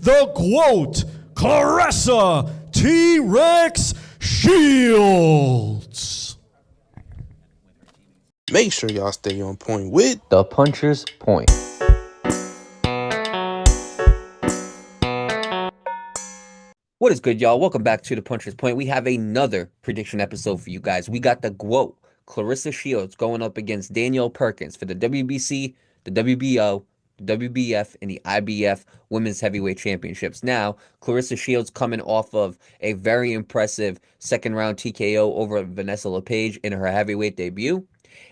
the GWOAT Claressa T-Rex Shields. Make sure y'all stay on point with The Puncher's Point. What is good, y'all? Welcome back to The Puncher's Point. We have another prediction episode for you guys. We got the GWOAT Claressa Shields going up against Danielle Perkins for the WBC, the WBO, the WBF, and the IBF Women's Heavyweight Championships. Now, Claressa Shields coming off of a very impressive second-round TKO over Vanessa Lepaige in her heavyweight debut.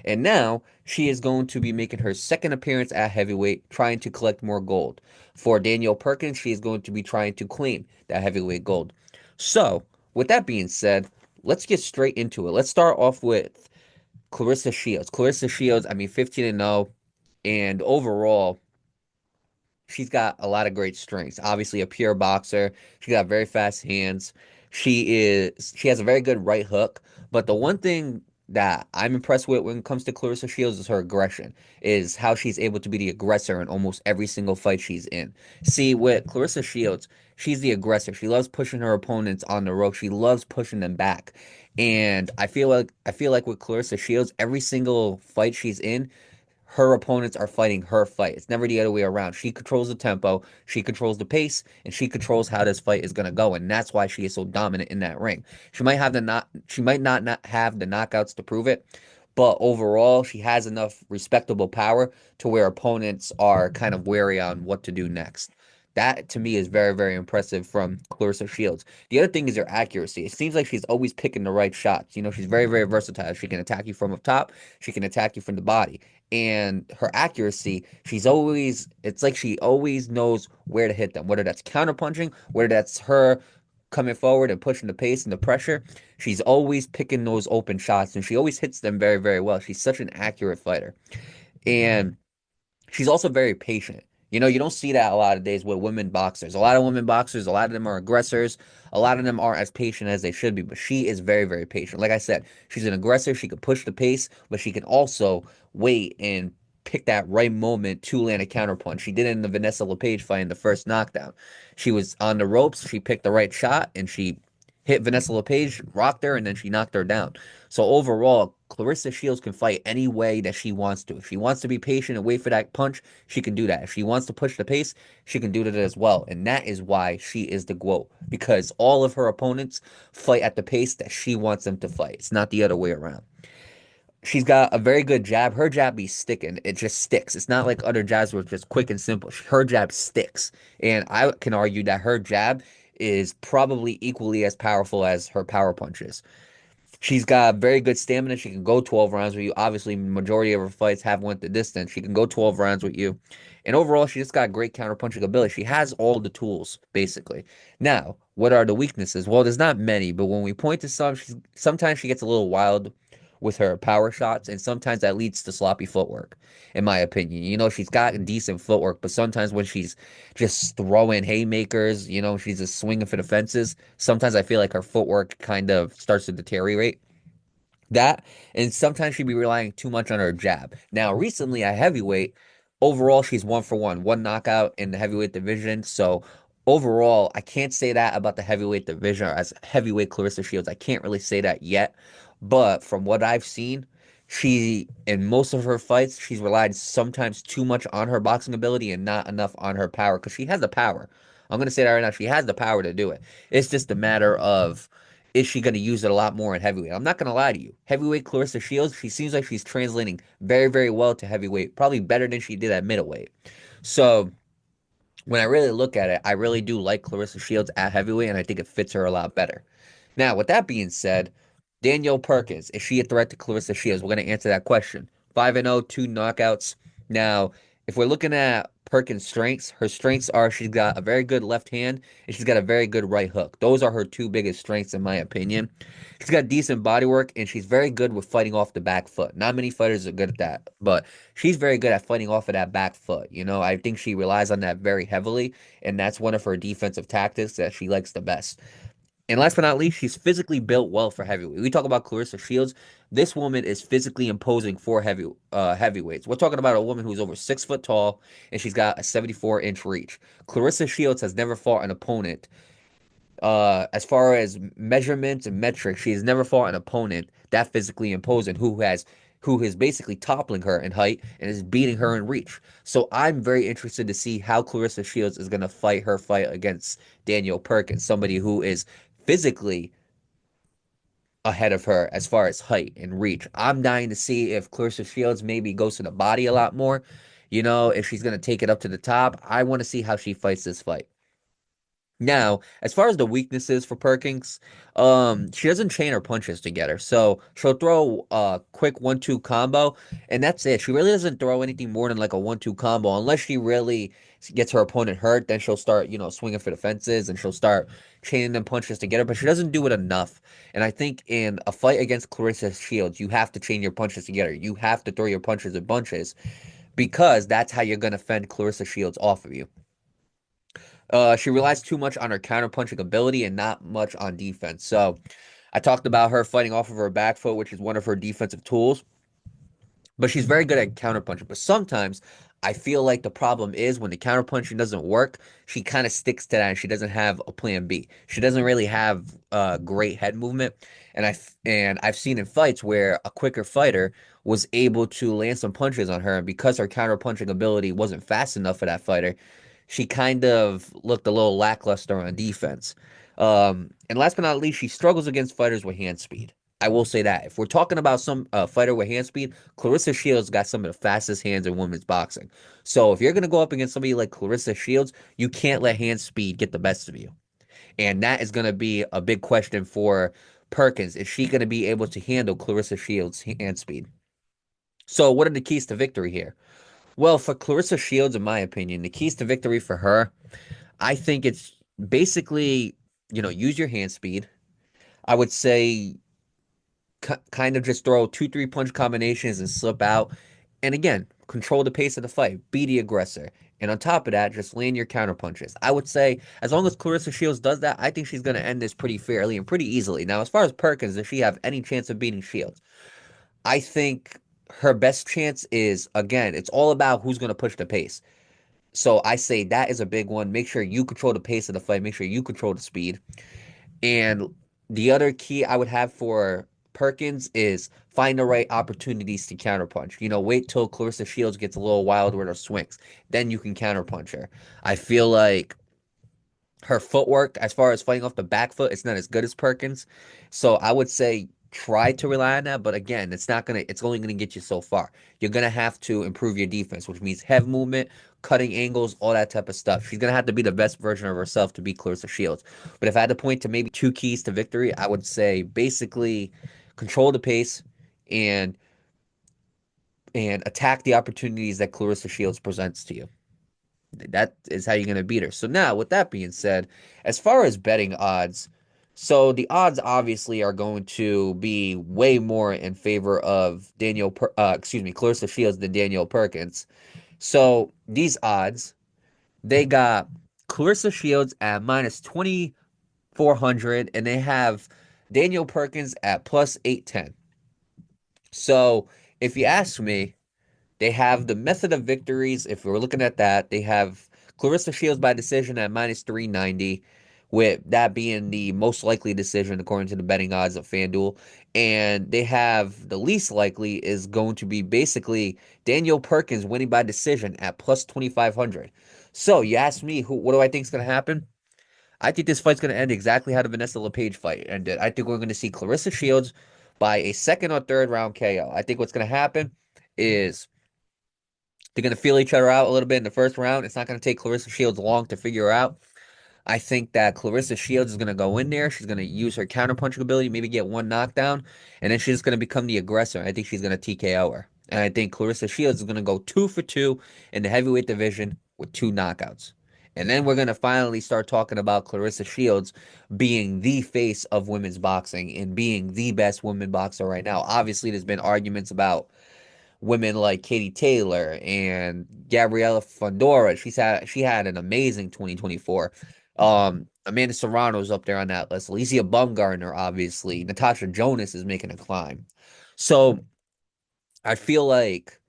And now, she is going to be making her second appearance at heavyweight, trying to collect more gold. For Danielle Perkins, she is going to be trying to claim that heavyweight gold. So, with that being said, let's get straight into it. Let's start off with Claressa Shields. Claressa Shields, 15-0, and overall, she's got a lot of great strengths. Obviously, a pure boxer. She got very fast hands. She has a very good right hook. But the one thing that I'm impressed with when it comes to Claressa Shields is her aggression, is how she's able to be the aggressor in almost every single fight she's in. See, with Claressa Shields, she's the aggressor. She loves pushing her opponents on the rope. She loves pushing them back. And I feel like with Claressa Shields, every single fight she's in, her opponents are fighting her fight. It's never the other way around. She controls the tempo, she controls the pace, and she controls how this fight is going to go, and that's why she is so dominant in that ring. She might not have the knockouts to prove it, but overall, she has enough respectable power to where opponents are kind of wary on what to do next. That, to me, is very, very impressive from Claressa Shields. The other thing is her accuracy. It seems like she's always picking the right shots. You know, she's very, very versatile. She can attack you from up top. She can attack you from the body. And her accuracy, it's like she always knows where to hit them, whether that's counterpunching, whether that's her coming forward and pushing the pace and the pressure. She's always picking those open shots, and she always hits them very, very well. She's such an accurate fighter. And she's also very patient. You know, you don't see that a lot of days with women boxers. A lot of women boxers, a lot of them are aggressors. A lot of them aren't as patient as they should be, but she is very, very patient. Like I said, she's an aggressor. She can push the pace, but she can also wait and pick that right moment to land a counterpunch. She did it in the Vanessa Lepaige fight in the first knockdown. She was on the ropes. She picked the right shot, and she hit Vanessa Lepaige, rocked her, and then she knocked her down. So overall, Claressa Shields can fight any way that she wants to. If she wants to be patient and wait for that punch, she can do that. If she wants to push the pace, she can do that as well. And that is why she is the GWOAT, because all of her opponents fight at the pace that she wants them to fight. It's not the other way around. She's got a very good jab. Her jab be sticking. It just sticks. It's not like other jabs where it's just quick and simple. Her jab sticks. And I can argue that her jab is probably equally as powerful as her power punches. She's got very good stamina. She can go 12 rounds with you. Obviously, majority of her fights have went the distance. She can go 12 rounds with you. And overall, she just got great counterpunching ability. She has all the tools, basically. Now, what are the weaknesses? Well, there's not many, but when we point to sometimes she gets a little wild with her power shots, and sometimes that leads to sloppy footwork, in my opinion. You know, she's got decent footwork, but sometimes when she's just throwing haymakers, you know, she's just swinging for the fences, sometimes I feel like her footwork kind of starts to deteriorate. That, and sometimes she'd be relying too much on her jab. Now, recently at heavyweight, overall, she's 1-for-1, one knockout in the heavyweight division. So overall, I can't say that about the heavyweight division or as heavyweight Claressa Shields. I can't really say that yet. But from what I've seen, in most of her fights, she's relied sometimes too much on her boxing ability and not enough on her power, because she has the power. I'm going to say that right now. She has the power to do it. It's just a matter of, is she going to use it a lot more in heavyweight? I'm not going to lie to you. Heavyweight Claressa Shields, she seems like she's translating very, very well to heavyweight, probably better than she did at middleweight. So when I really look at it, I really do like Claressa Shields at heavyweight, and I think it fits her a lot better. Now, with that being said, Danielle Perkins, is she a threat to Claressa Shields? We're going to answer that question. 5-0, 2 knockouts. Now, if we're looking at Perkins' strengths, her strengths are she's got a very good left hand and she's got a very good right hook. Those are her two biggest strengths, in my opinion. She's got decent body work, and she's very good with fighting off the back foot. Not many fighters are good at that, but she's very good at fighting off of that back foot. You know, I think she relies on that very heavily, and that's one of her defensive tactics that she likes the best. And last but not least, she's physically built well for heavyweight. We talk about Claressa Shields. This woman is physically imposing for heavyweights. We're talking about a woman who's over 6 foot tall and she's got a 74-inch reach. Claressa Shields has never fought an opponent. As far as measurements and metrics, she has never fought an opponent that physically imposing who is basically toppling her in height and is beating her in reach. So I'm very interested to see how Claressa Shields is going to fight her fight against Danielle Perkins, somebody who is physically ahead of her as far as height and reach. I'm dying to see if Claressa Shields maybe goes to the body a lot more. If she's going to take it up to the top. I want to see how she fights this fight. Now, as far as the weaknesses for Perkins, she doesn't chain her punches together. So she'll throw a quick 1-2 combo, and that's it. She really doesn't throw anything more than like a 1-2 combo unless she really gets her opponent hurt. Then she'll start, swinging for the fences and she'll start chaining them punches together. But she doesn't do it enough. And I think in a fight against Claressa Shields, you have to chain your punches together. You have to throw your punches in bunches because that's how you're gonna fend Claressa Shields off of you. She relies too much on her counterpunching ability and not much on defense. So I talked about her fighting off of her back foot, which is one of her defensive tools. But she's very good at counterpunching. But sometimes I feel like the problem is when the counterpunching doesn't work, she kind of sticks to that and she doesn't have a plan B. She doesn't really have great head movement. And I've seen in fights where a quicker fighter was able to land some punches on her, and because her counterpunching ability wasn't fast enough for that fighter, she kind of looked a little lackluster on defense. And last but not least, she struggles against fighters with hand speed. I will say that. If we're talking about some fighter with hand speed, Claressa Shields got some of the fastest hands in women's boxing. So if you're going to go up against somebody like Claressa Shields, you can't let hand speed get the best of you. And that is going to be a big question for Perkins. Is she going to be able to handle Claressa Shields' hand speed? So what are the keys to victory here? Well, for Claressa Shields, in my opinion, the keys to victory for her, I think it's basically, use your hand speed. I would say kind of just throw 2-3 punch combinations and slip out. And again, control the pace of the fight, be the aggressor. And on top of that, just land your counter punches. I would say as long as Claressa Shields does that, I think she's going to end this pretty fairly and pretty easily. Now, as far as Perkins, does she have any chance of beating Shields? I think her best chance is, again, it's all about who's going to push the pace. So I say that is a big one. Make sure you control the pace of the fight. Make sure you control the speed. And the other key I would have for Perkins is find the right opportunities to counterpunch. Wait till Claressa Shields gets a little wild with her swings. Then you can counterpunch her. I feel like her footwork, as far as fighting off the back foot, it's not as good as Perkins. So I would say try to rely on that, but again, it's only gonna get you so far. You're gonna have to improve your defense, which means head movement, cutting angles, all that type of stuff. She's gonna have to be the best version of herself to beat Claressa Shields. But if I had to point to maybe 2 keys to victory, I would say basically control the pace and attack the opportunities that Claressa Shields presents to you. That is how you're going to beat her. So now, with that being said, as far as betting odds, so the odds obviously are going to be way more in favor of Claressa Shields than Danielle Perkins. So these odds, they got Claressa Shields at minus 2,400, and they have Danielle Perkins at plus 810. So if you ask me, they have the method of victories. If we're looking at that, they have Claressa Shields by decision at minus 390, with that being the most likely decision according to the betting odds of FanDuel. And they have the least likely is going to be basically Danielle Perkins winning by decision at plus 2,500. So you ask me, what do I think is going to happen? I think this fight's going to end exactly how the Vanessa Lepaige fight ended. I think we're going to see Claressa Shields by a second or third round KO. I think what's going to happen is they're going to feel each other out a little bit in the first round. It's not going to take Claressa Shields long to figure out. I think that Claressa Shields is going to go in there. She's going to use her counterpunching ability, maybe get one knockdown, and then she's going to become the aggressor. I think she's going to TKO her. And I think Claressa Shields is going to go 2 for 2 in the heavyweight division with 2 knockouts. And then we're going to finally start talking about Claressa Shields being the face of women's boxing and being the best women boxer right now. Obviously, there's been arguments about women like Katie Taylor and Gabriela Fondora. She had an amazing 2024. Amanda Serrano's up there on that list. Alicia Baumgartner, obviously. Natasha Jonas is making a climb. So I feel like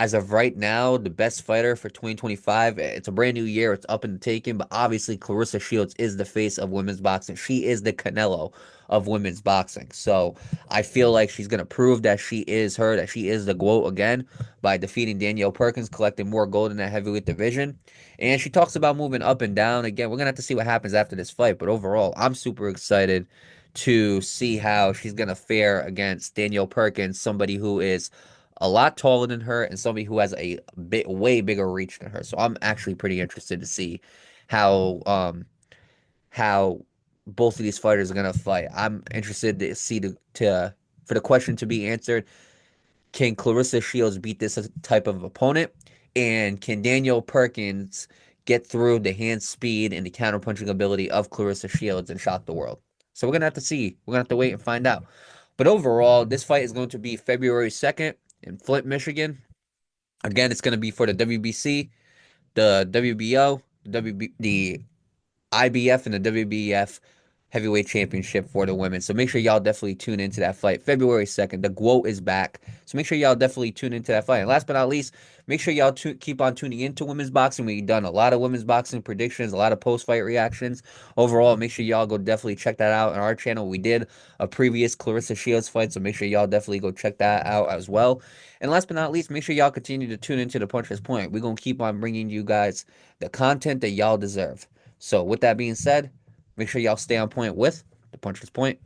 as of right now, the best fighter for 2025. It's a brand new year. It's up in the taking, but obviously Claressa Shields is the face of women's boxing. She is the Canelo of women's boxing. So I feel like she's gonna prove that she is her, that she is the GWOAT again by defeating Danielle Perkins, collecting more gold in that heavyweight division. And she talks about moving up and down. Again, we're gonna have to see what happens after this fight. But overall, I'm super excited to see how she's gonna fare against Danielle Perkins, somebody who is a lot taller than her and somebody who has a bit way bigger reach than her. So I'm actually pretty interested to see how both of these fighters are gonna fight. I'm interested to see to for the question to be answered. Can Claressa Shields beat this type of opponent? And can Danielle Perkins get through the hand speed and the counterpunching ability of Claressa Shields and shock the world? So we're gonna have to see. We're gonna have to wait and find out. But overall, this fight is going to be February 2nd in Flint, Michigan. Again, it's going to be for the WBC, the WBO, the IBF, and the WBF heavyweight championship for the women. So make sure y'all definitely tune into that fight. February 2nd, the GWOAT is back. So make sure y'all definitely tune into that fight. And last but not least, make sure y'all keep on tuning into women's boxing. We've done a lot of women's boxing predictions, a lot of post-fight reactions. Overall, make sure y'all go definitely check that out on our channel. We did a previous Claressa Shields fight, so make sure y'all definitely go check that out as well. And last but not least, make sure y'all continue to tune into the Puncher's Point. We're going to keep on bringing you guys the content that y'all deserve. So with that being said, make sure y'all stay on point with the Puncher's Point.